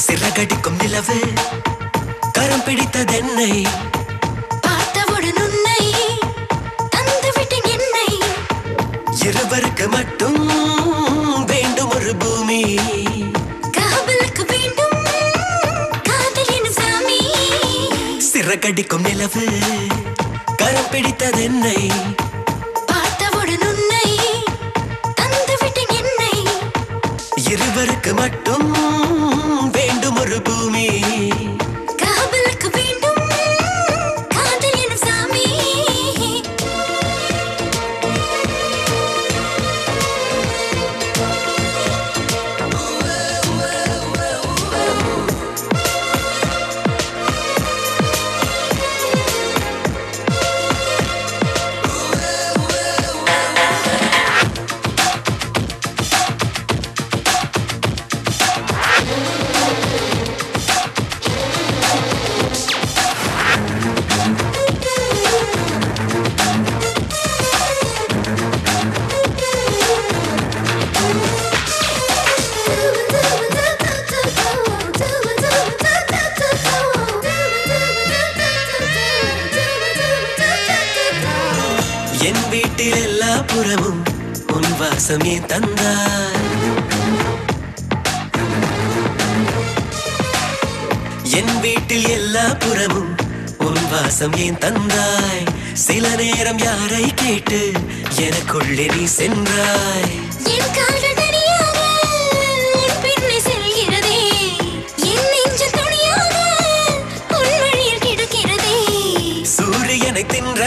சிறகடிக்கும் நிலவு கரம் பிடித்ததென்னை பார்த்தவுடன் உன்னை தந்துவிட்டேன் என்னை இருவருக்கு மட்டும் வேண்டும் ஒரு பூமி காவலுக்கு வேண்டும் காதல் எனும் சாமி சிறகடிக்கும் நிலவு கரம் பிடித்ததென்னை பார்த்தவுடன் உன்னை தந்துவிட்டேன் என்னை இருவருக்கு மட்டும் வேண்டும் ஒரு பூமி காவலுக்கு வேண்டும் காதல் எனும் சாமி என் வீட்டில் எல்லா புறமும் உன் வாசம் ஏன் தந்தாய் என் வீட்டில் எல்லா புறமும் உன் வாசம் ஏன் தந்தாய் சில நேரம் யாரை கேட்டு எனக்குள்ளே நீ சென்றாய் என் கால்கள் தனியாக உன் பின்னே செல்கிறதே என் நெஞ்சு துணியாக உன் வழியில் கிடக்கிறதே சூரியனை தின்ற